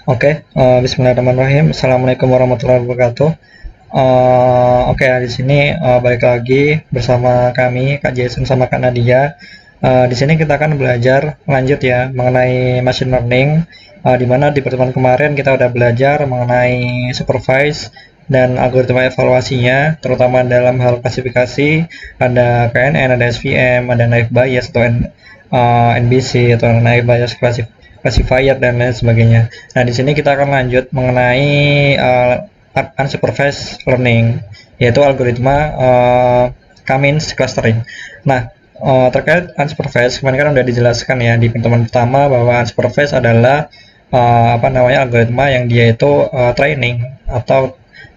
Oke, Bismillahirrahmanirrahim. Assalamualaikum warahmatullahi wabarakatuh. Oke, di sini balik lagi bersama kami, Kak Jason sama Kak Nadia. Di sini kita akan belajar lanjut ya mengenai machine learning. Di mana di pertemuan kemarin kita udah belajar mengenai supervise dan algoritma evaluasinya, terutama dalam hal klasifikasi. Ada KNN, ada SVM, ada naive Bayes atau NBC atau naive Bayes classifier dan lain sebagainya. Nah, di sini kita akan lanjut mengenai unsupervised learning, yaitu algoritma K-means clustering. Nah, terkait unsupervised, kemarin kan udah dijelaskan ya di pertemuan pertama bahwa unsupervised adalah algoritma yang dia itu training atau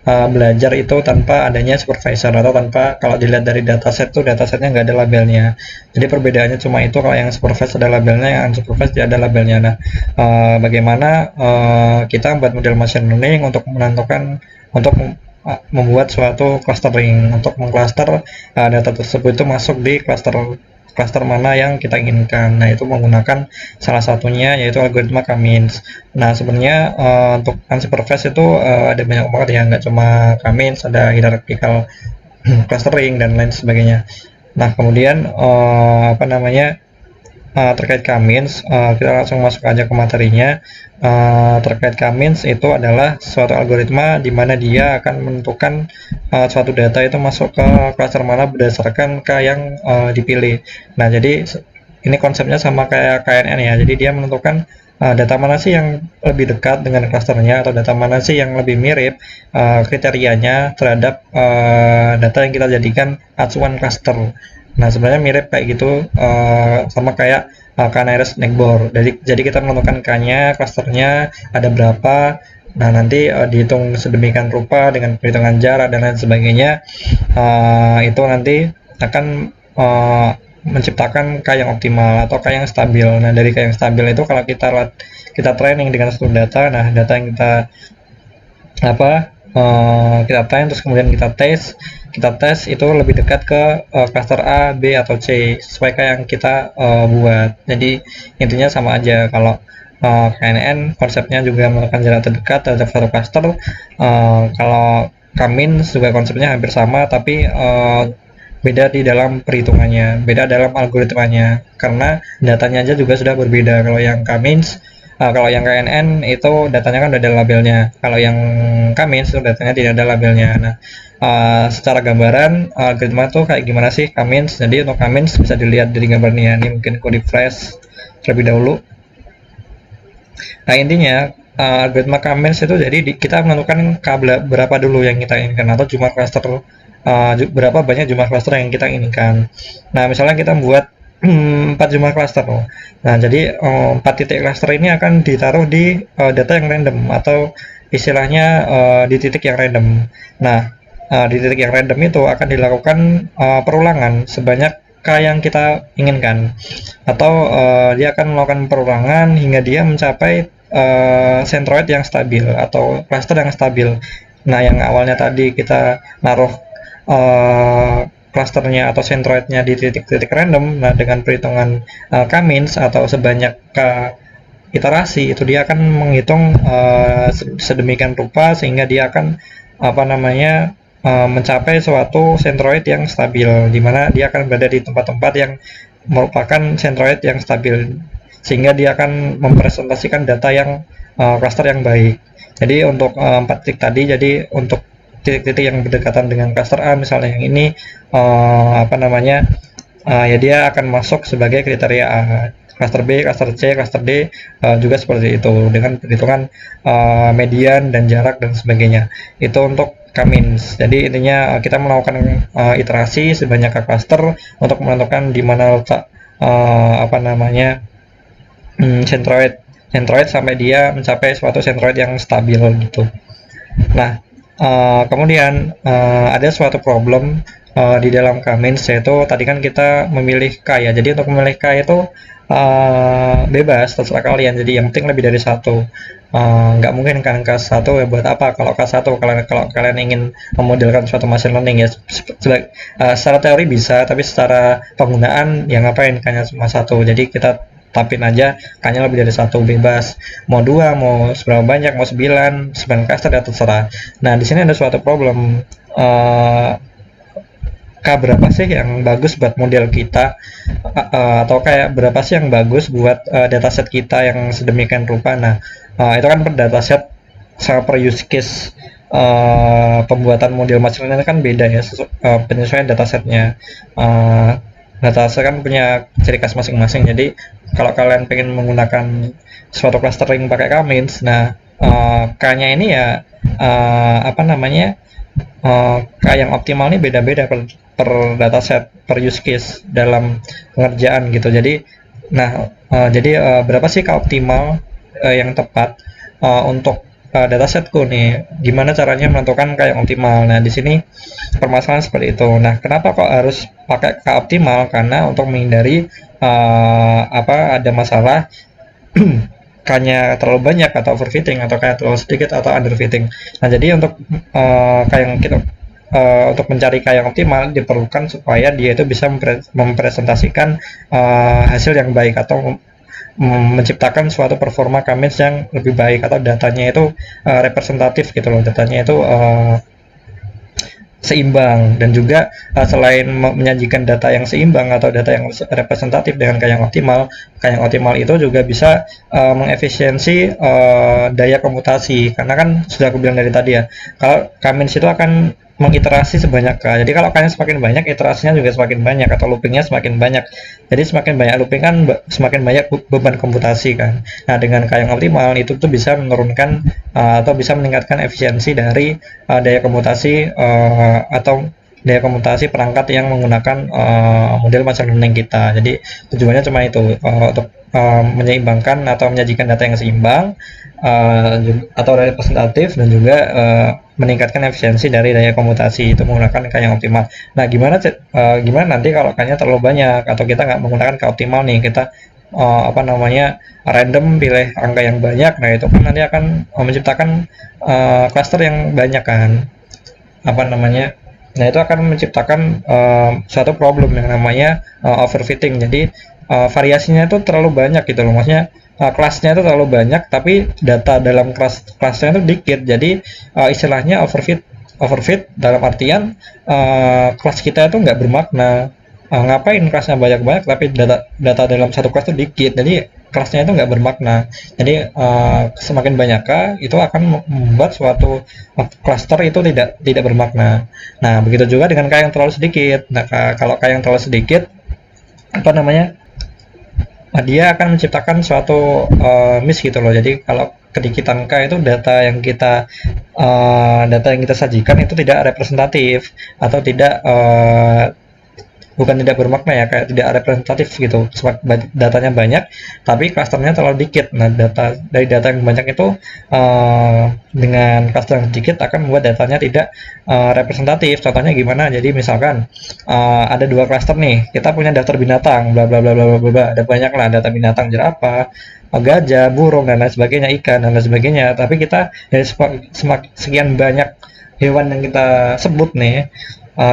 belajar itu tanpa adanya supervisor atau tanpa, kalau dilihat dari dataset tuh datasetnya nggak ada labelnya. Jadi perbedaannya cuma itu, kalau yang supervised ada labelnya, yang unsupervised tidak ada labelnya. Nah, bagaimana kita membuat model machine learning untuk menentukan, untuk membuat suatu clustering, untuk mengcluster data tersebut itu masuk di cluster mana yang kita inginkan. Nah, itu menggunakan salah satunya yaitu algoritma K-means. Nah, sebenarnya untuk unsupervised itu ada banyak banget ya, nggak cuma K-means, ada hierarchical clustering dan lain sebagainya. Nah, kemudian terkait K-means, kita langsung masuk aja ke materinya. Terkait K-means itu adalah suatu algoritma di mana dia akan menentukan suatu data itu masuk ke cluster mana berdasarkan K yang dipilih. Nah, jadi ini konsepnya sama kayak KNN ya. Jadi dia menentukan data mana sih yang lebih dekat dengan klasternya, atau data mana sih yang lebih mirip kriterianya terhadap data yang kita jadikan acuan cluster. Nah, sebenarnya mirip kayak gitu, sama kayak K-nearest neighbor. Jadi kita menentukan K-nya, klasternya ada berapa. Nah, nanti dihitung sedemikian rupa dengan perhitungan jarak dan lain sebagainya. Itu nanti akan menciptakan K yang optimal atau K yang stabil. Nah, dari K yang stabil itu kalau kita training dengan satu data, nah data yang kita kita train terus kemudian kita tes itu lebih dekat ke cluster A, B atau C sesuai kayak yang kita buat. Jadi intinya sama aja. Kalau KNN konsepnya juga melakukan jarak terdekat terhadap satu cluster. Kalau K-means juga konsepnya hampir sama, tapi beda di dalam perhitungannya, beda dalam algoritmanya, karena datanya aja juga sudah berbeda. Kalau yang K-means, kalau yang KNN itu datanya kan udah ada labelnya, kalau yang K-means itu datanya tidak ada labelnya. Nah, secara gambaran algoritma itu kayak gimana sih K-means? Jadi untuk K-means bisa dilihat dari gambarnya. Ini mungkin aku refresh terlebih dahulu. Nah, intinya algoritma K-means itu jadi kita menentukan K berapa dulu yang kita inginkan, atau jumlah cluster, berapa banyak jumlah cluster yang kita inginkan. Nah, misalnya kita membuat 4 jumlah cluster. Nah, jadi 4 titik cluster ini akan ditaruh di data yang random, atau istilahnya di titik yang random. Nah, di titik yang random itu akan dilakukan perulangan sebanyak K yang kita inginkan, atau dia akan melakukan perulangan hingga dia mencapai centroid yang stabil atau cluster yang stabil. Nah, yang awalnya tadi kita naruh clusternya atau centroidnya di titik-titik random, nah dengan perhitungan K-means atau sebanyak K iterasi itu dia akan menghitung sedemikian rupa sehingga dia akan mencapai suatu centroid yang stabil, di mana dia akan berada di tempat-tempat yang merupakan centroid yang stabil, sehingga dia akan mempresentasikan data yang cluster yang baik. Jadi untuk 4 titik tadi, jadi untuk titik-titik yang berdekatan dengan cluster A misalnya yang ini, ya dia akan masuk sebagai kriteria A. Cluster B, cluster C, cluster D juga seperti itu dengan perhitungan median dan jarak dan sebagainya. Itu untuk K-means. Jadi intinya kita melakukan iterasi sebanyak cluster untuk menentukan di mana letak centroid sampai dia mencapai suatu centroid yang stabil gitu. Nah, kemudian ada suatu problem di dalam K-means, yaitu tadi kan kita memilih K ya. Jadi untuk memilih K itu bebas, terserah kalian. Jadi yang penting lebih dari satu. Nggak mungkin kan K1 ya, buat apa kalau K1, kalau kalian ingin memodelkan suatu machine learning ya, secara teori bisa, tapi secara penggunaan ya ngapain, hanya cuma satu. Jadi kita tetapin aja K-nya lebih dari satu, bebas mau 2, mau seberapa banyak, mau 9 cluster ya terserah. Nah di sini ada suatu problem, K berapa sih yang bagus buat model kita, atau kayak berapa sih yang bagus buat dataset kita yang sedemikian rupa. Nah itu kan per dataset sama per use case, pembuatan model machine learning kan beda ya, penyesuaian datasetnya. Dataset kan punya ciri khas masing-masing, jadi kalau kalian pengen menggunakan suatu clustering pakai K-means, nah K-nya ini ya apa namanya, K yang optimal ini beda-beda per dataset, per use case dalam pengerjaan gitu. Jadi berapa sih K optimal yang tepat untuk datasetku nih, gimana caranya menentukan K yang optimal. Nah di sini permasalahan seperti itu. Nah kenapa kok harus pakai K optimal? Karena untuk menghindari ada masalah K-nya terlalu banyak atau overfitting, atau kayak terlalu sedikit atau underfitting. Nah jadi untuk untuk mencari K yang optimal diperlukan supaya dia itu bisa mempresentasikan hasil yang baik atau menciptakan suatu performa K-means yang lebih baik, atau datanya itu representatif gitu loh, datanya itu seimbang. Dan juga selain menyajikan data yang seimbang atau data yang representatif dengan K yang optimal itu juga bisa mengefisiensi daya komputasi, karena kan sudah aku bilang dari tadi ya, kalau K-means itu akan mengiterasi sebanyak K. Jadi kalau K-nya semakin banyak, iterasinya juga semakin banyak, atau loopingnya semakin banyak. Jadi semakin banyak looping kan semakin banyak beban komputasi kan. Nah dengan K yang optimal itu tuh bisa menurunkan atau bisa meningkatkan efisiensi dari daya komputasi atau daya komputasi perangkat yang menggunakan model machine learning kita. Jadi tujuannya cuma itu, untuk menyeimbangkan atau menyajikan data yang seimbang atau representatif, dan juga meningkatkan efisiensi dari daya komputasi itu menggunakan K yang optimal. Nah gimana nanti kalau K-nya terlalu banyak atau kita nggak menggunakan K optimal nih, kita random pilih angka yang banyak, nah itu kan nanti akan menciptakan cluster yang banyak kan, nah itu akan menciptakan suatu problem yang namanya overfitting. Jadi variasinya itu terlalu banyak gitu loh, maksudnya kelasnya itu terlalu banyak tapi data dalam kelasnya itu dikit. Jadi istilahnya overfit dalam artian kelas kita itu nggak bermakna. Ngapain kelasnya banyak-banyak tapi data dalam satu kelas itu dikit, jadi kelasnya itu nggak bermakna. Jadi semakin banyak itu akan membuat suatu cluster itu tidak bermakna. Nah begitu juga dengan K yang terlalu sedikit. Nah kalau K yang terlalu sedikit, dia akan menciptakan suatu miss gitu loh. Jadi kalau kedikitan K itu data yang kita sajikan itu tidak representatif, atau bukan tidak bermakna ya, kayak tidak representatif gitu. Datanya banyak tapi clusternya terlalu dikit. Nah dari data yang banyak itu dengan cluster yang sedikit akan membuat datanya tidak representatif. Contohnya gimana? Jadi misalkan ada 2 cluster nih, kita punya daftar binatang bla bla bla bla bla bla, ada banyak lah data binatang, jerapah, gajah, burung, dan lain sebagainya, ikan dan lain sebagainya. Tapi kita dari sekian banyak hewan yang kita sebut nih,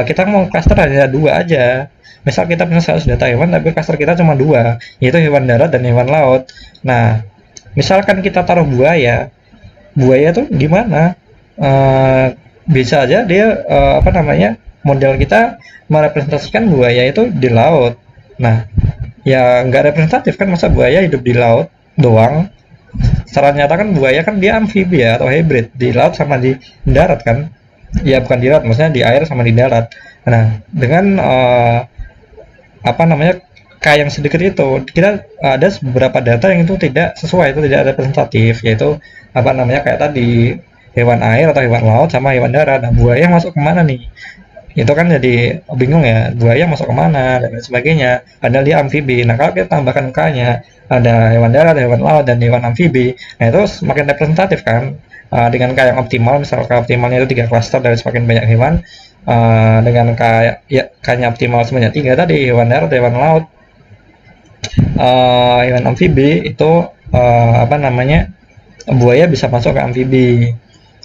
kita mau cluster hanya 2 aja. Misal kita punya 100 data hewan tapi cluster kita cuma 2, yaitu hewan darat dan hewan laut. Nah misalkan kita taruh buaya tuh gimana? Bisa aja dia model kita merepresentasikan buaya itu di laut. Nah ya nggak representatif kan, masa buaya hidup di laut doang. Secara nyata kan buaya kan dia amfibi ya, atau hybrid, di laut sama di darat kan. Ya bukan di laut, maksudnya di air sama di darat. Nah dengan K yang sedikit itu, kita ada beberapa data yang itu tidak sesuai, itu tidak representatif, yaitu kayak tadi hewan air atau hewan laut sama hewan darat. Nah buaya masuk kemana nih? Itu kan jadi bingung ya, buaya masuk kemana dan lain sebagainya, padahal dia amfibi. Nah kalau kita tambahkan K-nya, ada hewan darat, hewan laut, dan hewan amfibi, nah itu semakin representatif kan. Dengan K yang optimal, misal K optimalnya itu 3 cluster dari semakin banyak hewan, dengan K-nya optimal sebanyak 3 tadi, hewan darat, hewan laut, hewan amfibi, itu buaya bisa masuk ke amfibi.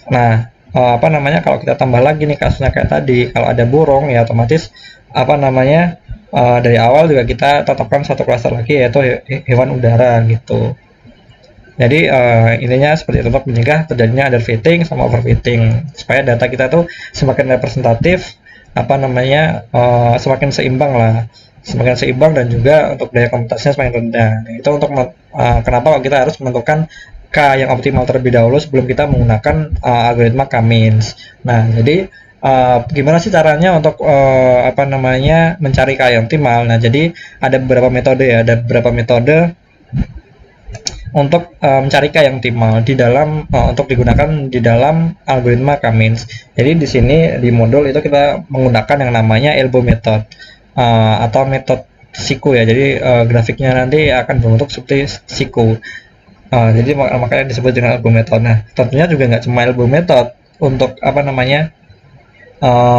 Nah kalau kita tambah lagi nih kasusnya kayak tadi, kalau ada burung ya otomatis dari awal juga kita tetapkan satu klaster lagi, yaitu hewan udara gitu. Jadi intinya seperti itu untuk mencegah terjadinya underfitting sama overfitting, supaya data kita tuh semakin representatif, apa namanya, semakin seimbang lah, semakin seimbang, dan juga untuk daya komputasinya semakin rendah. Nah, itu untuk kenapa kita harus menentukan K yang optimal terlebih dahulu sebelum kita menggunakan algoritma K-means. Nah, jadi gimana sih caranya untuk apa namanya, mencari K yang optimal? Nah, jadi ada beberapa metode ya, ada beberapa metode untuk mencari K yang optimal di dalam untuk digunakan di dalam algoritma K-means. Jadi di sini di modul itu kita menggunakan yang namanya elbow method atau metode siku ya. Jadi grafiknya nanti akan berbentuk seperti siku. Jadi makanya disebut dengan elbow method. Nah, tentunya juga nggak cuma elbow method untuk apa namanya,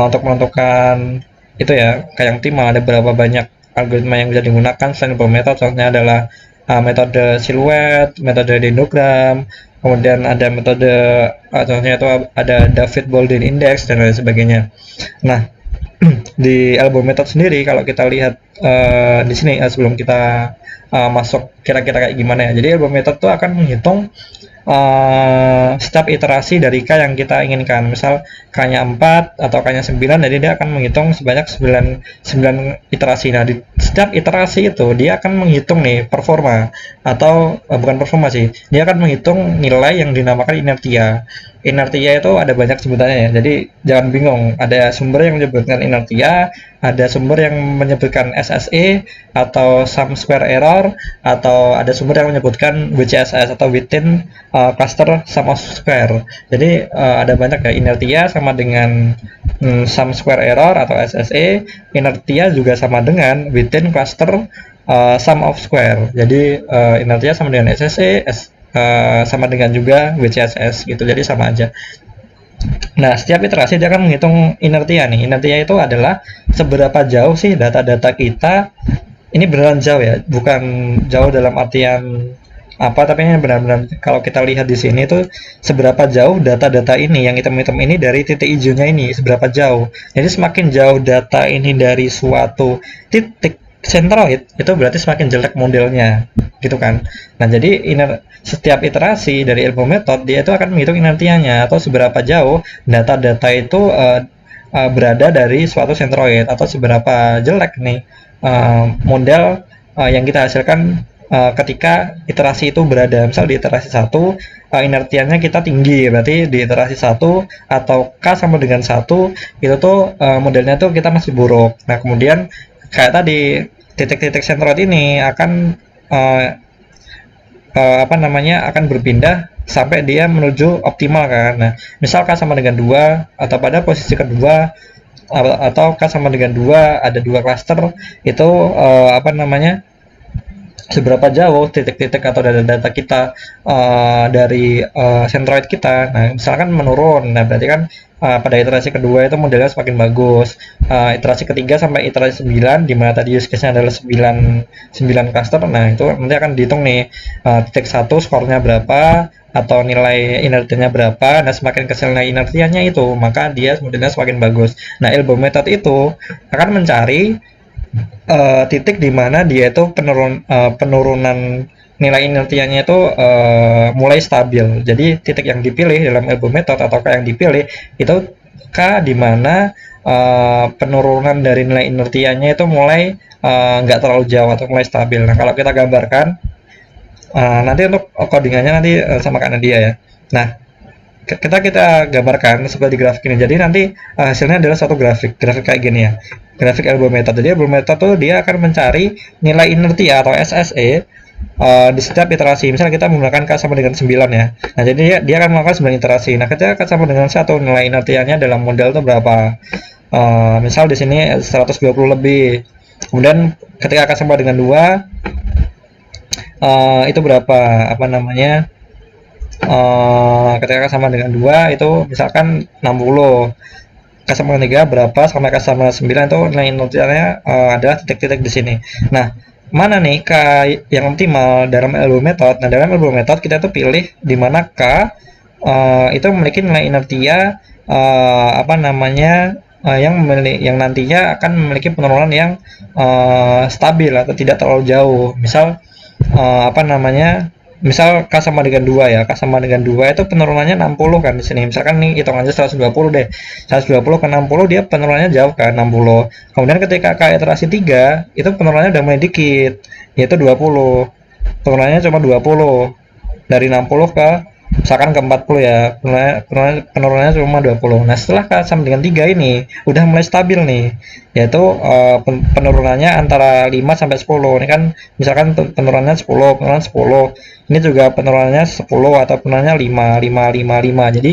untuk menentukan itu ya K yang optimal. Ada berapa banyak algoritma yang bisa digunakan selain elbow method. Contohnya adalah metode siluet, metode dendrogram, kemudian ada metode contohnya itu ada David-Baldwin Index dan lain sebagainya. Nah, di elbow method sendiri kalau kita lihat di sini sebelum kita masuk kira-kira kayak gimana ya. Jadi elbow method itu akan menghitung setiap iterasi dari K yang kita inginkan. Misal K-nya 4 atau K-nya 9, jadi dia akan menghitung sebanyak 9 iterasi. Nah, di setiap iterasi itu dia akan menghitung nih performa, atau bukan performa sih, dia akan menghitung nilai yang dinamakan inertia. Inertia itu ada banyak sebutannya ya, jadi jangan bingung. Ada sumber yang menyebutkan inertia, ada sumber yang menyebutkan SSE atau sum square error, atau ada sumber yang menyebutkan WCSS atau within cluster sum of square. Jadi ada banyak ya, inertia sama dengan sum square error atau SSE, inertia juga sama dengan within cluster sum of square. Jadi inertia sama dengan SSE, sama dengan juga WCSS gitu, jadi sama aja. Nah, setiap iterasi dia akan menghitung inertia nih. Inertia itu adalah seberapa jauh sih data-data kita, ini beneran jauh ya, bukan jauh dalam artian apa, tapi ini benar-benar kalau kita lihat di sini tuh seberapa jauh data-data ini yang hitam-hitam ini dari titik hijaunya ini, seberapa jauh. Jadi semakin jauh data ini dari suatu titik centroid, itu berarti semakin jelek modelnya gitu kan. Nah, jadi setiap iterasi dari elbow method dia itu akan menghitung inertianya, atau seberapa jauh data-data itu berada dari suatu centroid, atau seberapa jelek nih model yang kita hasilkan ketika iterasi itu berada. Misal di iterasi 1 inertianya kita tinggi, berarti di iterasi 1 atau K sama dengan 1 itu tuh modelnya tuh kita masih buruk. Nah, kemudian kayak tadi titik-titik centroid ini akan apa namanya, akan berpindah sampai dia menuju optimal kan. Nah, misal K sama dengan 2 atau pada posisi kedua, atau K sama dengan 2 ada 2 cluster, itu apa namanya, seberapa jauh titik-titik atau data-data kita dari centroid kita. Nah, misalkan menurun, nah berarti kan pada iterasi kedua itu modelnya semakin bagus. Iterasi ketiga sampai iterasi 9, di mana tadi use case-nya adalah 9 cluster. Nah, itu nanti akan dihitung nih titik 1 skornya berapa atau nilai inertianya berapa. Nah, semakin kecil nilai inertianya itu, maka dia modelnya semakin bagus. Nah, elbow method itu akan mencari titik di mana dia itu penurunan nilai inertianya itu mulai stabil. Jadi titik yang dipilih dalam elbow method atau K yang dipilih itu K di mana penurunan dari nilai inertianya itu mulai nggak terlalu jauh atau mulai stabil. Nah, kalau kita gambarkan nanti untuk codingannya nanti sama Kak Nadia ya. Nah, kita gambarkan seperti grafik ini. Jadi nanti hasilnya adalah satu grafik kayak gini ya, grafik elbow method. Jadi elbow method tuh dia akan mencari nilai inertia atau SSE di setiap iterasi. Misalnya kita menggunakan K sama dengan 9 ya. Nah, jadi dia akan melakukan 9 iterasi. Nah, ketika K sama dengan 1, nilai inertianya dalam model itu berapa? Misal di sini 120 lebih. Kemudian ketika K sama dengan 2 itu berapa? Apa namanya? Ketika sama dengan 2 itu misalkan 60, K sama dengan 3 berapa, sampai K sama 9 itu nilai inertianya adalah titik-titik di sini. Nah, mana nih K yang optimal dalam elbow method? Nah, dalam elbow method kita tuh pilih di mana K itu memiliki nilai inertia apa namanya yang nantinya akan memiliki penurunan yang stabil atau tidak terlalu jauh. Misal apa namanya, misal K sama dengan 2 ya, K sama dengan 2 itu penurunannya 60 kan di sini. Misalkan nih hitung aja 120 deh. 120 ke 60 dia penurunannya jauh kan 60. Kemudian ketika K iterasi 3 itu penurunannya udah mulai dikit, yaitu 20. Penurunannya cuma 20 dari 60 ke misalkan ke 40 ya, penurunannya cuma 20. Nah setelah K sama dengan 3 ini udah mulai stabil nih, yaitu penurunannya antara 5 sampai 10. Ini kan misalkan penurunannya 10, penurunan 10, ini juga penurunannya 10 atau penurunannya 5, 5, 5, 5. Jadi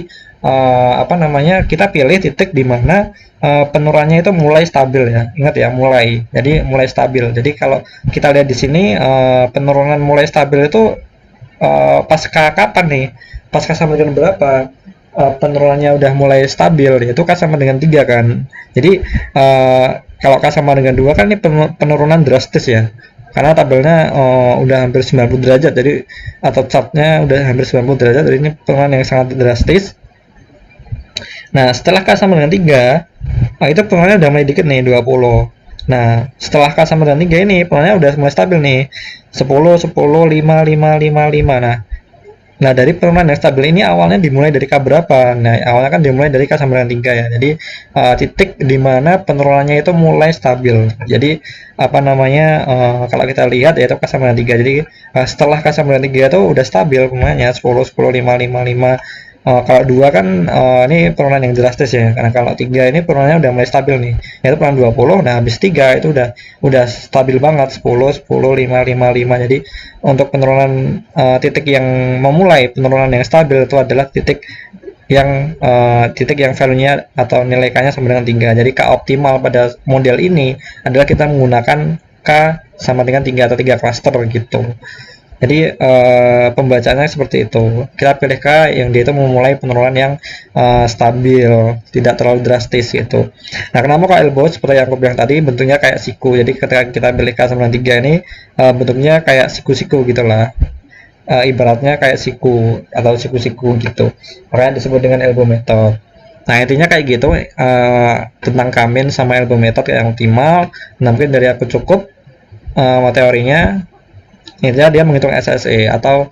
apa namanya, kita pilih titik di mana penurunannya itu mulai stabil ya. Ingat ya, mulai. Jadi mulai stabil. Jadi kalau kita lihat di sini penurunan mulai stabil itu pasca kapan nih? Pasca sama dengan berapa? Penurunannya udah mulai stabil, yaitu K sama dengan 3 kan. Jadi kalau K sama dengan 2 kan ini penurunan drastis ya. Karena tabelnya udah hampir 90 derajat, jadi atau chartnya udah hampir 90 derajat, jadi ini penurunan yang sangat drastis. Nah, setelah K sama dengan 3, itu penurunannya udah mulai dikit nih, 20. Nah, setelah K sama dengan 3 ini, penurunannya udah mulai stabil nih. 10, 10, 5, 5, 5, 5. Nah, dari penurunan yang stabil ini awalnya dimulai dari K berapa? Nah, awalnya kan dimulai dari K sama dengan 3 ya. Jadi, titik di mana penurunannya itu mulai stabil. Jadi, apa namanya, kalau kita lihat yaitu K sama dengan 3. Jadi, setelah K sama dengan 3 itu udah stabil penurunannya 10, 10, 5, 5, 5. Kalau 2 kan ini penurunan yang drastis ya. Karena kalau 3 ini penurunannya udah mulai stabil nih. Yaitu penurunan 20. Nah, habis 3 itu udah stabil banget 10, 10, 5, 5, 5. Jadi untuk penurunan titik yang memulai penurunan yang stabil itu adalah titik yang value-nya atau nilai K-nya sama dengan 3. Jadi K optimal pada model ini adalah kita menggunakan K sama dengan 3 atau 3 cluster gitu. Jadi pembacaannya seperti itu. Kita pilih K yang dia itu memulai penurunan yang stabil, tidak terlalu drastis gitu. Nah, kenapa kok elbow seperti yang aku bilang tadi bentuknya kayak siku. Jadi ketika kita pilih K sama 3 ini bentuknya kayak siku-siku gitulah. Ibaratnya kayak siku atau siku-siku gitu. Makanya disebut dengan elbow method. Nah, intinya kayak gitu tentang Kamin sama elbow method yang optimal. Nah, mungkin dari aku cukup teorinya. Intinya dia menghitung SSE atau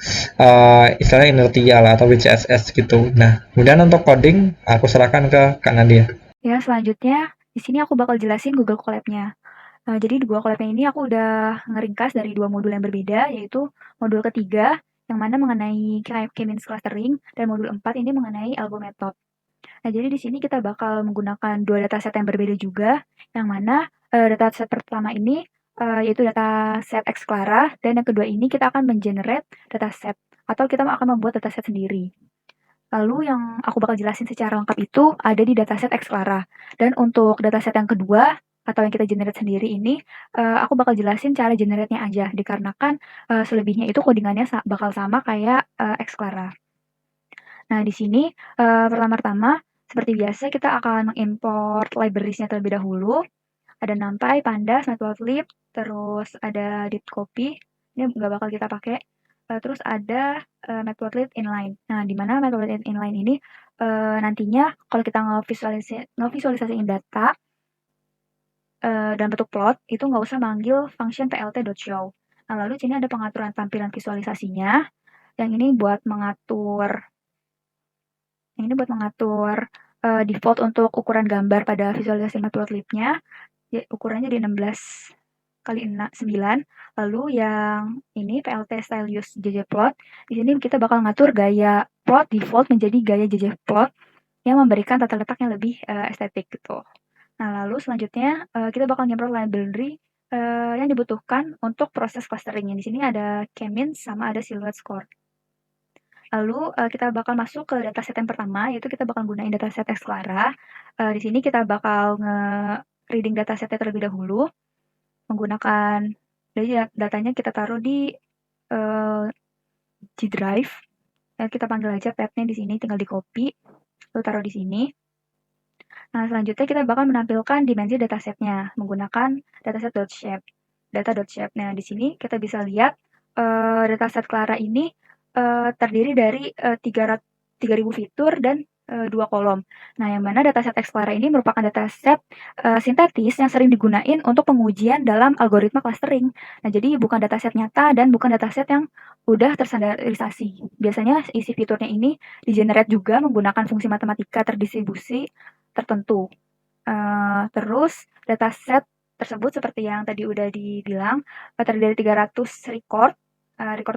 istilahnya inertial atau WCSS gitu. Nah, kemudian untuk coding aku serahkan ke Kak Nadia. Ya, selanjutnya di sini aku bakal jelasin Google Colab-nya. Jadi di Google Colab-nya ini aku udah ngeringkas dari 2 modul yang berbeda, yaitu modul ketiga yang mana mengenai K-means clustering dan modul 4 ini mengenai elbow method. Nah, jadi di sini kita bakal menggunakan 2 dataset yang berbeda juga, yang mana dataset pertama ini yaitu dataset Xclara, dan yang kedua ini kita akan mengenerate dataset atau kita akan membuat dataset sendiri. Lalu yang aku bakal jelasin secara lengkap itu ada di dataset Xclara. Dan untuk dataset yang kedua atau yang kita generate sendiri ini, aku bakal jelasin cara generate-nya aja, dikarenakan selebihnya itu codingannya bakal sama kayak Xclara. Nah, di sini pertama-tama seperti biasa kita akan mengimport libraries-nya terlebih dahulu. Ada NumPy, Pandas, Matplotlib, terus ada Ditcopy. Ini nggak bakal kita pakai. Terus ada Matplotlib inline. Nah, di mana Matplotlib inline ini nantinya kalau kita ngevisualisasiin data dalam bentuk plot, itu nggak usah manggil function plt.show. Nah, lalu sini ada pengaturan tampilan visualisasinya. Yang ini buat mengatur default untuk ukuran gambar pada visualisasi Matplotlib-nya. Ukurannya di 16 kali 9. Lalu yang ini plt style use ggplot. Di sini kita bakal ngatur gaya plot default menjadi gaya ggplot yang memberikan tata letak yang lebih estetik gitu. Nah, lalu selanjutnya kita bakal nyemprot library yang dibutuhkan untuk proses clusteringnya. Di sini ada K-means sama ada silhouette score. Lalu kita bakal masuk ke dataset yang pertama, yaitu kita bakal gunain dataset Xclara. Di sini kita bakal reading datasetnya terlebih dahulu menggunakan, jadi datanya kita taruh di G Drive. Kita panggil aja path-nya di sini, tinggal di copy, lalu taruh di sini. Nah, selanjutnya kita bakal menampilkan dimensi datasetnya menggunakan dataset.shape, data.shape. Nah, di sini kita bisa lihat dataset Clara ini terdiri dari 3000 fitur dan 2 kolom. Nah, yang mana dataset Exclara ini merupakan dataset sintetis yang sering digunain untuk pengujian dalam algoritma clustering. Nah, jadi bukan dataset nyata dan bukan dataset yang udah terstandarisasi. Biasanya isi fiturnya ini di-generate juga menggunakan fungsi matematika terdistribusi tertentu. Terus dataset tersebut seperti yang tadi udah dibilang, terdiri dari 300 record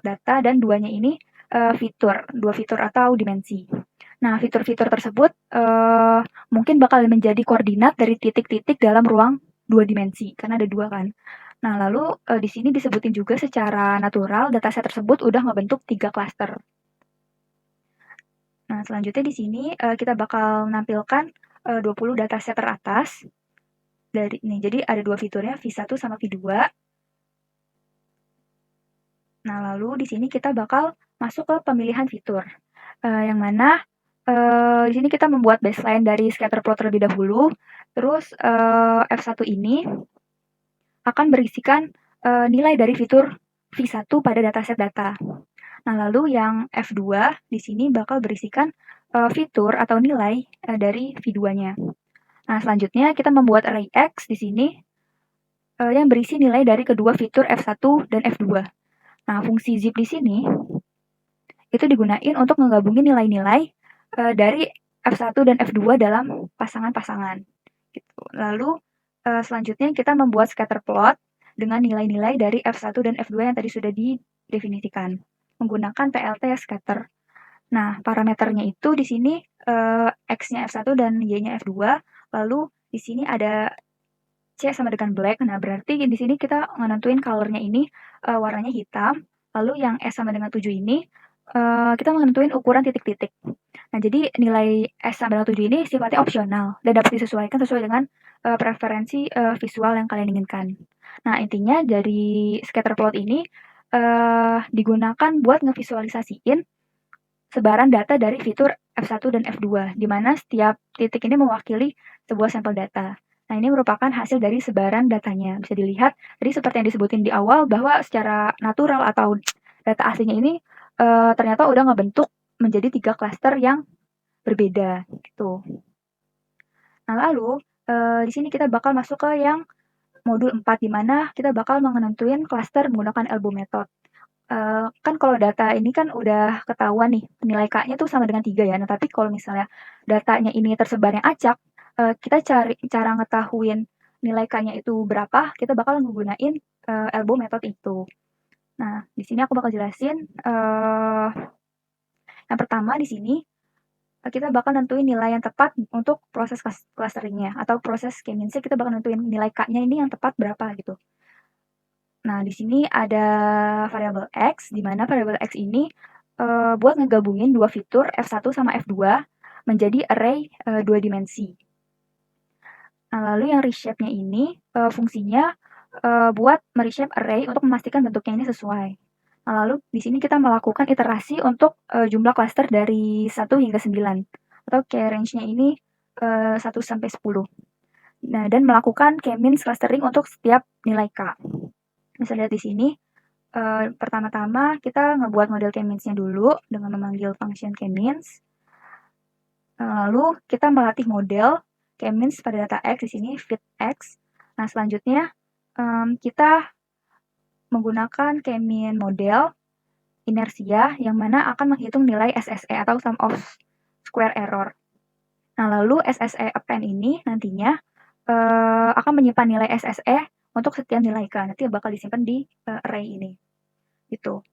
data dan duanya ini fitur, 2 fitur atau dimensi. Nah, fitur-fitur tersebut mungkin bakal menjadi koordinat dari titik-titik dalam ruang 2 dimensi, karena ada 2 kan. Nah, lalu di sini disebutin juga secara natural dataset tersebut udah ngebentuk 3 klaster. Nah, selanjutnya di sini kita bakal menampilkan 20 dataset teratas dari nih. Jadi ada 2 fiturnya, V1 sama V2. Nah, lalu di sini kita bakal masuk ke pemilihan fitur. Yang mana di sini kita membuat baseline dari scatter plot terlebih dahulu. Terus F1 ini akan berisikan nilai dari fitur V1 pada dataset data. Nah, lalu yang F2 di sini bakal berisikan fitur atau nilai dari V2-nya. Nah, selanjutnya kita membuat array X di sini yang berisi nilai dari kedua fitur F1 dan F2. Nah, fungsi zip di sini itu digunain untuk menggabungin nilai-nilai dari F1 dan F2 dalam pasangan-pasangan. Gitu. Lalu selanjutnya kita membuat scatter plot dengan nilai-nilai dari F1 dan F2 yang tadi sudah didefinisikan menggunakan PLT scatter. Nah, parameternya itu di sini X-nya F1 dan Y-nya F2, lalu di sini ada C sama dengan black. Nah, berarti di sini kita menentuin color-nya ini warnanya hitam, lalu yang S sama dengan 7 ini kita menentuin ukuran titik-titik. Nah, jadi nilai S sama dengan 7 ini sifatnya opsional dan dapat disesuaikan sesuai dengan preferensi visual yang kalian inginkan. Nah, intinya dari scatter plot ini digunakan buat ngevisualisasiin sebaran data dari fitur F1 dan F2, di mana setiap titik ini mewakili sebuah sampel data. Nah, ini merupakan hasil dari sebaran datanya. Bisa dilihat, tadi seperti yang disebutin di awal, bahwa secara natural atau data aslinya ini ternyata udah ngebentuk menjadi 3 klaster yang berbeda gitu. Nah, lalu di sini kita bakal masuk ke yang modul 4, di mana kita bakal menentuin klaster menggunakan elbow method. Kan kalau data ini kan udah ketahuan nih, nilai K-nya tuh sama dengan 3 ya. Nah, tapi kalau misalnya datanya ini tersebarnya acak, kita cari cara ngetahuin nilai K-nya itu berapa, kita bakal menggunain elbow method itu. Nah, di sini aku bakal jelasin yang pertama di sini kita bakal nentuin nilai yang tepat untuk proses clusteringnya atau proses K-means-nya kita bakal nentuin nilai K-nya ini yang tepat berapa gitu. Nah, di sini ada variabel X, di mana variabel X ini buat ngegabungin dua fitur F1 sama F2 menjadi array 2 dimensi. Nah, lalu yang reshape-nya ini fungsinya buat mereshape array untuk memastikan bentuknya ini sesuai. Nah, lalu di sini kita melakukan iterasi untuk jumlah cluster dari 1 hingga 9 atau K-range-nya ini 1 sampai 10. Nah, dan melakukan K-means clustering untuk setiap nilai K. Bisa lihat di sini, pertama-tama kita ngebuat model K-means-nya dulu dengan memanggil function K-means. Lalu kita melatih model K-means pada data X, di sini fit X. Nah, selanjutnya kita menggunakan K-mean model inersia yang mana akan menghitung nilai SSE atau sum of square error. Nah, lalu SSE append ini nantinya akan menyimpan nilai SSE untuk setiap nilai K. Nanti bakal disimpan di array ini. Gitu.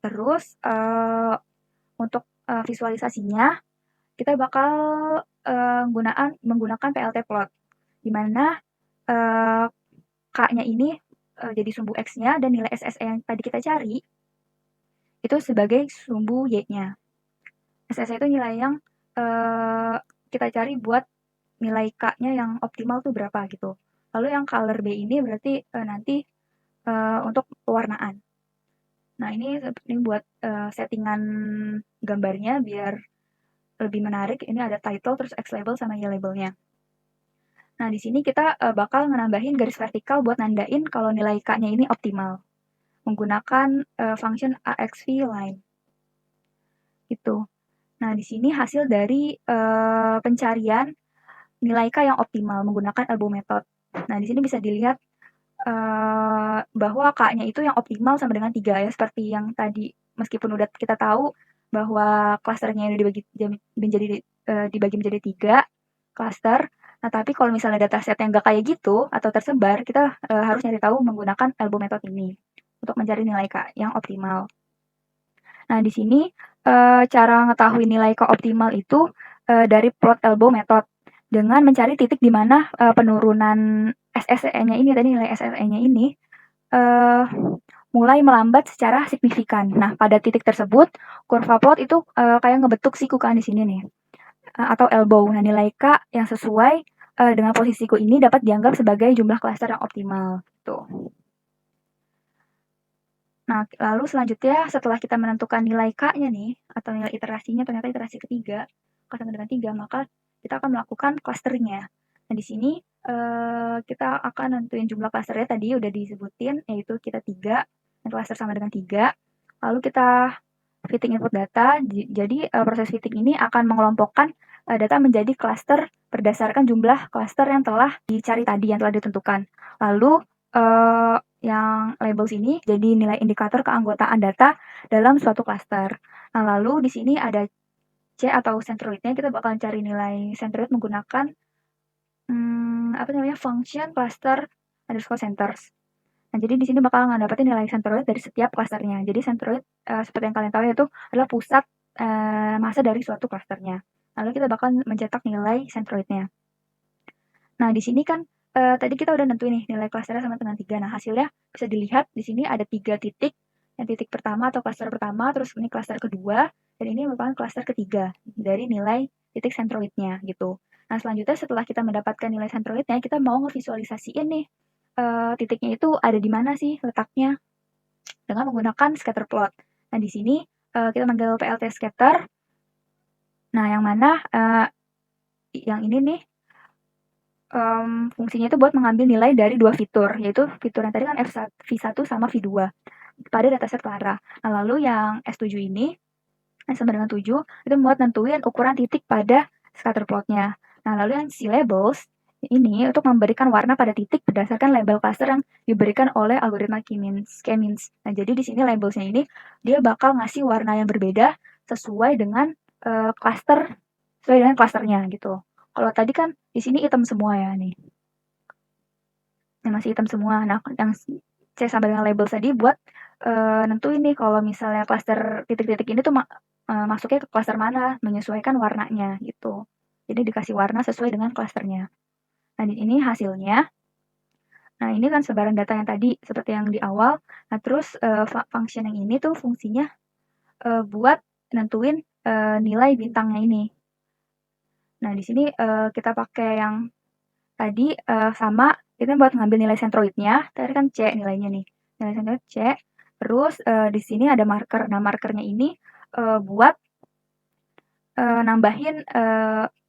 Terus untuk visualisasinya kita bakal menggunakan PLT plot, di mana K-nya ini jadi sumbu X-nya dan nilai SSE yang tadi kita cari itu sebagai sumbu Y-nya. SSE itu nilai yang kita cari buat nilai K-nya yang optimal tuh berapa gitu. Lalu yang color B ini berarti nanti untuk pewarnaan. Nah, ini buat settingan gambarnya biar lebih menarik. Ini ada title, terus X label sama Y labelnya. Nah, di sini kita bakal nambahin garis vertikal buat nandain kalau nilai K-nya ini optimal. Menggunakan function AXV line. Gitu. Nah, Nah, di sini hasil dari pencarian nilai K yang optimal menggunakan elbow method. Nah, di sini bisa dilihat bahwa K-nya itu yang optimal sama dengan 3 ya, seperti yang tadi. Meskipun udah kita tahu bahwa klasternya ini dibagi menjadi 3 klaster. Nah, tapi kalau misalnya dataset yang nggak kayak gitu atau tersebar, kita harus nyari tahu menggunakan elbow method ini untuk mencari nilai K yang optimal. Nah, di sini cara mengetahui nilai K optimal itu dari plot elbow method dengan mencari titik di mana penurunan SSE-nya ini tadi nilai SSE-nya ini mulai melambat secara signifikan. Nah, pada titik tersebut kurva plot itu kayak ngebentuk siku kan di sini nih atau elbow. Nah, nilai K yang sesuai dengan posisi siku ini dapat dianggap sebagai jumlah klaster yang optimal. Tuh. Nah, lalu selanjutnya setelah kita menentukan nilai K-nya nih, atau nilai iterasinya ternyata iterasi ketiga, K sama dengan 3, maka kita akan melakukan clustering-nya. Nah, di sini kita akan nentuin jumlah clusternya tadi udah disebutin, yaitu kita 3, dan cluster sama dengan 3. Lalu kita fitting input data, jadi proses fitting ini akan mengelompokkan data menjadi cluster berdasarkan jumlah cluster yang telah dicari tadi, yang telah ditentukan. Lalu yang label sini jadi nilai indikator keanggotaan data dalam suatu cluster. Nah, lalu di sini ada C atau centroidnya, kita bakal cari nilai centroid menggunakan function cluster underscore centers. Nah, jadi di sini bakal ngedapetin nilai centroid dari setiap clusternya. Jadi centroid seperti yang kalian tahu itu adalah pusat massa dari suatu clusternya. Lalu kita bakal mencetak nilai centroidnya. Nah, di sini kan tadi kita udah nentuin nih nilai klasternya sama dengan 3. Nah, hasilnya bisa dilihat di sini ada 3 titik. Yang titik pertama atau klaster pertama, terus ini klaster kedua, dan ini merupakan klaster ketiga dari nilai titik centroidnya gitu. Nah, selanjutnya setelah kita mendapatkan nilai centroidnya, kita mau ngevisualisasiin nih titiknya itu ada di mana sih letaknya dengan menggunakan scatter plot. Nah, di sini kita manggil PLT scatter. Nah, yang mana yang ini nih fungsinya itu buat mengambil nilai dari 2 fitur, yaitu fitur yang tadi kan V1 sama V2 pada dataset Clara. Nah, lalu yang S7 ini, yang sama dengan 7, itu buat nentuin ukuran titik pada scatter plotnya. Nah, lalu yang C labels ini untuk memberikan warna pada titik berdasarkan label cluster yang diberikan oleh algoritma K-means. Nah, jadi di sini labelsnya ini dia bakal ngasih warna yang berbeda sesuai dengan cluster, sesuai dengan clusternya gitu. Kalau tadi kan di sini hitam semua ya nih. Ini masih hitam semua. Nah, yang C sama dengan label tadi buat nentuin nih kalau misalnya cluster titik-titik ini tuh masuknya ke cluster mana, menyesuaikan warnanya gitu. Jadi dikasih warna sesuai dengan clusternya. Nah, di ini hasilnya. Nah, ini kan sebaran data yang tadi seperti yang di awal. Nah, terus function yang ini tuh fungsinya buat nentuin nilai bintangnya ini. Nah, di sini kita pakai yang tadi sama kita buat ngambil nilai centroidnya. Tadi kan C nilainya nih. Nilai centroid C. Terus di sini ada marker. Nah, markernya ini buat nambahin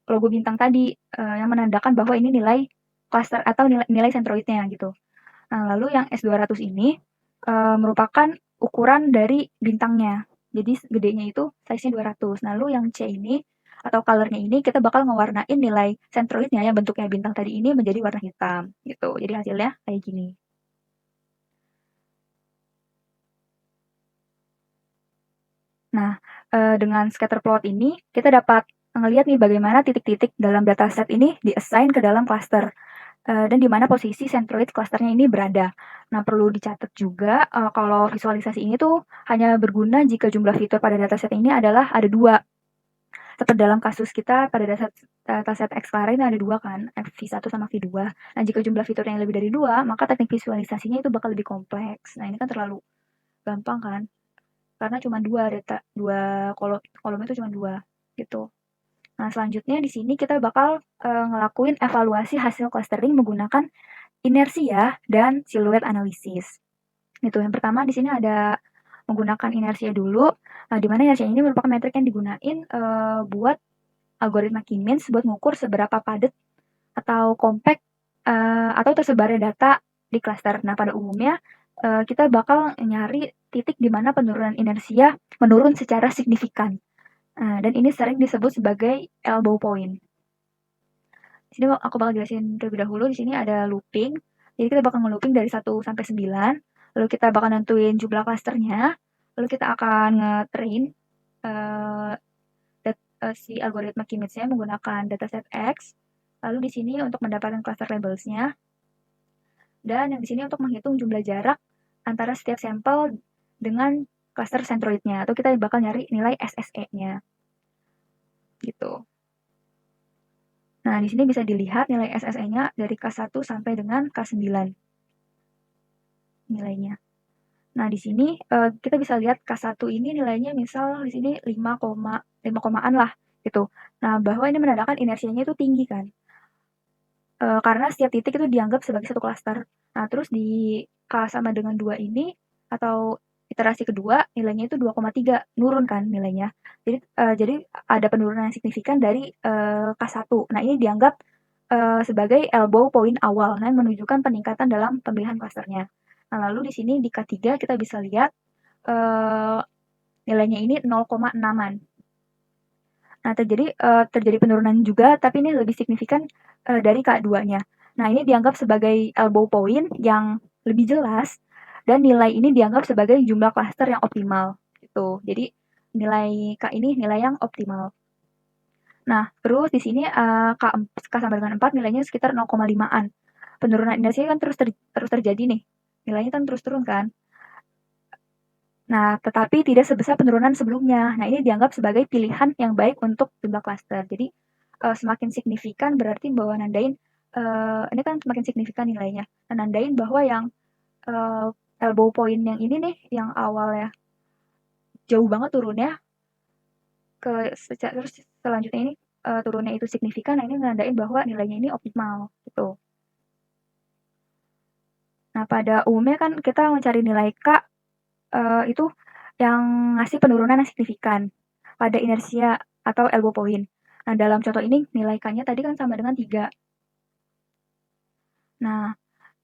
logo bintang tadi yang menandakan bahwa ini nilai cluster atau nilai centroidnya gitu. Nah, lalu yang S200 ini merupakan ukuran dari bintangnya. Jadi gedenya itu size-nya 200. Lalu yang C ini atau color-nya ini kita bakal ngewarnain nilai centroidnya yang bentuknya bintang tadi ini menjadi warna hitam gitu. Jadi hasilnya kayak gini. Nah, dengan scatter plot ini kita dapat ngelihat nih bagaimana titik-titik dalam dataset ini di-assign ke dalam cluster dan di mana posisi centroid clusternya ini berada. Nah, perlu dicatat juga kalau visualisasi ini tuh hanya berguna jika jumlah fitur pada dataset ini adalah ada 2. Seperti dalam kasus kita pada dataset X Clara ini ada 2 kan, V1 sama V2. Nah, jika jumlah fiturnya lebih dari 2, maka teknik visualisasinya itu bakal lebih kompleks. Nah, ini kan terlalu gampang kan? Karena cuma 2 data, 2 kolom itu cuma 2 gitu. Nah, selanjutnya di sini kita bakal ngelakuin evaluasi hasil clustering menggunakan inersia dan siluet analisis. Gitu. Yang pertama di sini ada menggunakan inersia dulu, di mana inersia ini merupakan metrik yang digunain buat algoritma K-means buat mengukur seberapa padat atau compact atau tersebarnya data di cluster. Nah, pada umumnya kita bakal nyari titik di mana penurunan inersia menurun secara signifikan. Dan ini sering disebut sebagai elbow point. Di sini aku bakal jelasin terlebih dahulu. Di sini ada looping. Jadi kita bakal nge-looping dari 1 sampai 9. Lalu kita bakal nentuin jumlah klasternya. Lalu kita akan nge-train uh, si algoritma K-means-nya menggunakan dataset X. Lalu di sini untuk mendapatkan cluster labels-nya. Dan yang di sini untuk menghitung jumlah jarak antara setiap sampel dengan cluster centroid-nya. Atau kita bakal nyari nilai SSE-nya. Gitu. Nah, di sini bisa dilihat nilai SSE-nya dari K1 sampai dengan K9 nilainya. Nah, di sini kita bisa lihat K1 ini nilainya misal di sini 5, 5 komaan lah gitu. Nah, bahwa ini menandakan inersianya itu tinggi kan. Karena setiap titik itu dianggap sebagai satu klaster. Nah, terus di K sama dengan 2 ini atau iterasi kedua nilainya itu 2,3 nurun kan nilainya. Jadi ada penurunan yang signifikan dari K1. Nah, ini dianggap sebagai elbow point awal yang menunjukkan peningkatan dalam pemilihan klasternya. Nah, lalu di sini di K3 kita bisa lihat nilainya ini 0,6-an. Nah, terjadi penurunan juga, tapi ini lebih signifikan dari K2-nya. Nah, ini dianggap sebagai elbow point yang lebih jelas, dan nilai ini dianggap sebagai jumlah klaster yang optimal. Gitu. Jadi, nilai K ini nilai yang optimal. Nah, terus di sini K sampai dengan 4 nilainya sekitar 0,5-an. Penurunan inersinya kan terus terjadi nih. Nilainya kan terus turun kan. Nah, tetapi tidak sebesar penurunan sebelumnya. Nah, ini dianggap sebagai pilihan yang baik untuk jumlah klaster. Jadi, semakin signifikan berarti bahwa nandain, ini kan semakin signifikan nilainya. Nah, nandain bahwa yang uh, elbow point yang ini nih, yang awalnya jauh banget turunnya, terus selanjutnya ini turunnya itu signifikan, nah ini nandain bahwa nilainya ini optimal gitu. Nah, pada umumnya kan kita mencari nilai K itu yang ngasih penurunan yang signifikan pada inersia atau elbow point. Nah, dalam contoh ini nilai K-nya tadi kan sama dengan 3. Nah,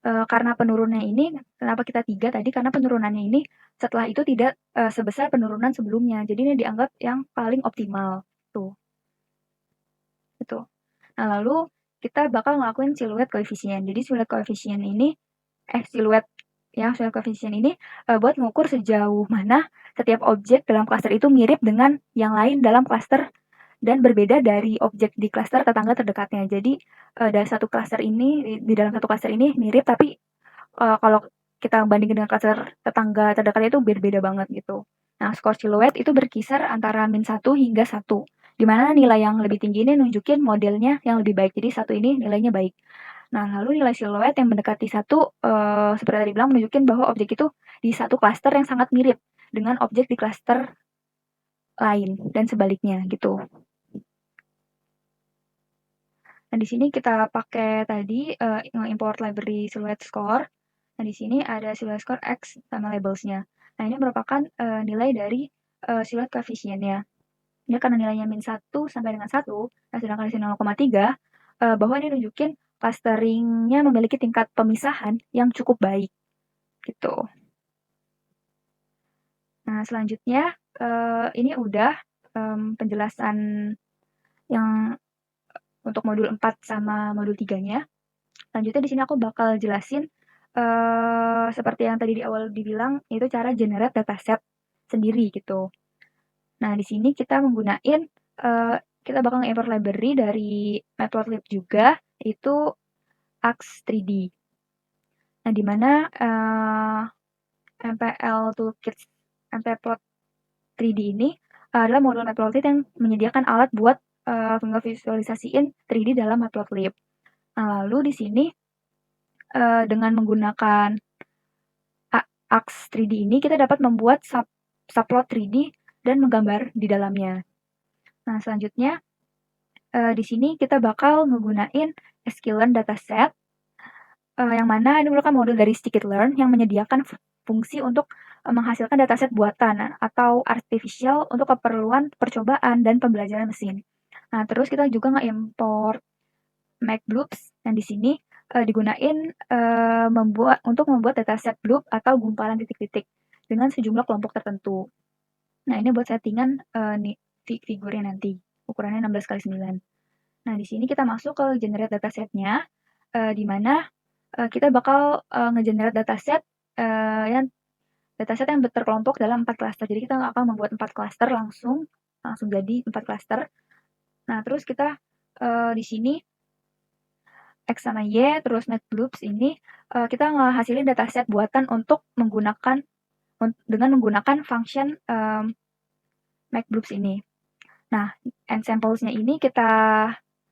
karena penurunannya ini, kenapa kita 3 tadi? Karena penurunannya ini setelah itu tidak sebesar penurunan sebelumnya. Jadi ini dianggap yang paling optimal. Tuh, gitu. Nah, lalu kita bakal ngelakuin siluet koefisien. Jadi siluet koefisien ini buat mengukur sejauh mana setiap objek dalam klaster itu mirip dengan yang lain dalam klaster dan berbeda dari objek di klaster tetangga terdekatnya. Jadi dari satu klaster ini di dalam satu klaster ini mirip, tapi kalau kita bandingin dengan klaster tetangga terdekatnya itu beda-beda banget gitu. Nah, skor siluet itu berkisar antara -1 hingga 1, di mana nilai yang lebih tinggi ini nunjukin modelnya yang lebih baik. Jadi 1 ini nilainya baik. Nah, lalu nilai siluet yang mendekati 1, seperti tadi bilang menunjukin bahwa objek itu di satu klaster yang sangat mirip dengan objek di klaster lain dan sebaliknya gitu. Nah, di sini kita pakai tadi import library silhouette score. Nah, di sini ada silhouette score X sama labelsnya. Nah, ini merupakan nilai dari silhouette koefisiennya. Ini karena nilainya -1 sampai dengan 1, nah sedangkan di sini 0,3, bahwa ini nunjukin clusteringnya memiliki tingkat pemisahan yang cukup baik, gitu. Nah, selanjutnya ini udah penjelasan yang untuk modul 4 sama modul 3-nya. Selanjutnya di sini aku bakal jelasin seperti yang tadi di awal dibilang itu cara generate dataset sendiri gitu. Nah, di sini kita menggunain kita bakal nge-import library dari Matplotlib juga, itu AX3D. Nah, di mana MPL Toolkit MPplot 3D ini adalah modul Matplotlib yang menyediakan alat buat ngevisualisasiin 3D dalam Matplotlib. Nah, lalu di sini dengan menggunakan AX 3D ini kita dapat membuat subplot 3D dan menggambar di dalamnya. Nah, selanjutnya di sini kita bakal menggunakan sklearn dataset yang mana ini merupakan modul dari scikit-learn yang menyediakan fungsi untuk menghasilkan dataset buatan atau artificial untuk keperluan percobaan dan pembelajaran mesin. Nah, terus kita juga nge-import MacBloops yang di sini digunain untuk membuat dataset bloop atau gumpalan titik-titik dengan sejumlah kelompok tertentu. Nah, ini buat settingan figurnya nanti. Ukurannya 16 kali 9. Nah, di sini kita masuk ke generate datasetnya, di mana kita bakal ngegenerate dataset yang terkelompok dalam 4 klaster. Jadi kita akan membuat 4 klaster langsung jadi 4 klaster. Nah, terus kita di sini X sama Y, terus Matplotlib ini kita ngehasilin dataset buatan dengan menggunakan function Matplotlib ini. Nah, ensamples-nya ini kita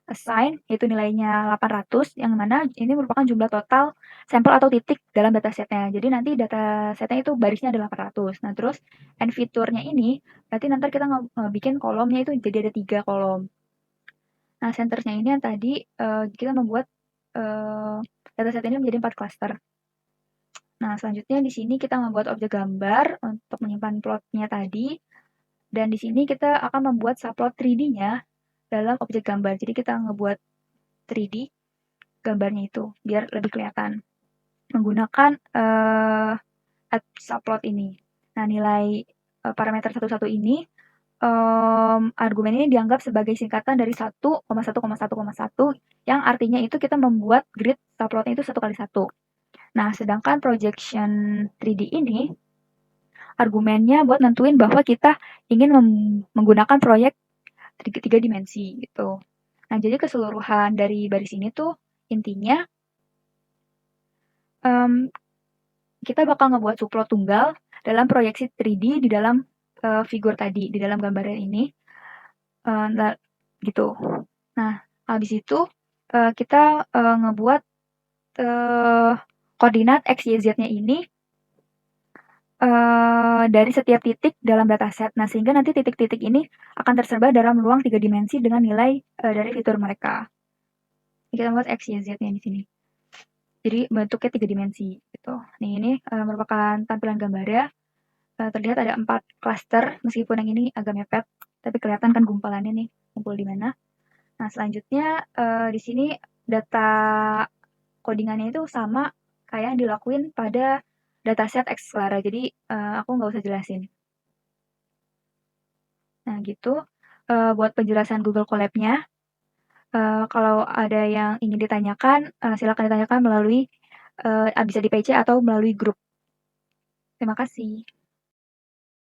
assign, yaitu nilainya 800, yang mana ini merupakan jumlah total sampel atau titik dalam datasetnya. Jadi nanti datasetnya itu barisnya ada 800. Nah, terus end fiturnya ini, berarti nanti kita bikin kolomnya itu jadi ada 3 kolom. Nah, centernya ini yang tadi kita membuat dataset ini menjadi 4 cluster. Nah, selanjutnya di sini kita membuat objek gambar untuk menyimpan plotnya tadi. Dan di sini kita akan membuat subplot 3D-nya dalam objek gambar. Jadi kita ngebuat 3D gambarnya itu biar lebih kelihatan menggunakan add subplot ini. Nah, nilai parameter 11 ini argumen ini dianggap sebagai singkatan dari 1,1,1,1 yang artinya itu kita membuat grid subplotnya itu 1 kali 1. Nah, sedangkan projection 3D ini argumennya buat nentuin bahwa kita ingin menggunakan proyek 3 dimensi gitu. Nah, jadi keseluruhan dari baris ini tuh intinya kita bakal ngebuat subplot tunggal dalam proyeksi 3D di dalam figur tadi, di dalam gambaran ini. Gitu. Nah, habis itu kita ngebuat koordinat X, Y, Z-nya ini dari setiap titik dalam dataset. Nah, sehingga nanti titik-titik ini akan tersebar dalam ruang 3 dimensi dengan nilai dari fitur mereka. Kita buat X, Y, Z-nya di sini. Jadi bentuknya 3 dimensi gitu. Nih, ini merupakan tampilan gambarnya. Terlihat ada 4 klaster, meskipun yang ini agak mepet, tapi kelihatan kan gumpalannya nih, kumpul di mana. Nah, selanjutnya di sini data codingannya itu sama kayak yang dilakuin pada dataset Xclara. Jadi aku nggak usah jelasin. Nah, gitu. Buat penjelasan Google Colab-nya, kalau ada yang ingin ditanyakan, silakan ditanyakan melalui bisa di PC atau melalui grup. Terima kasih.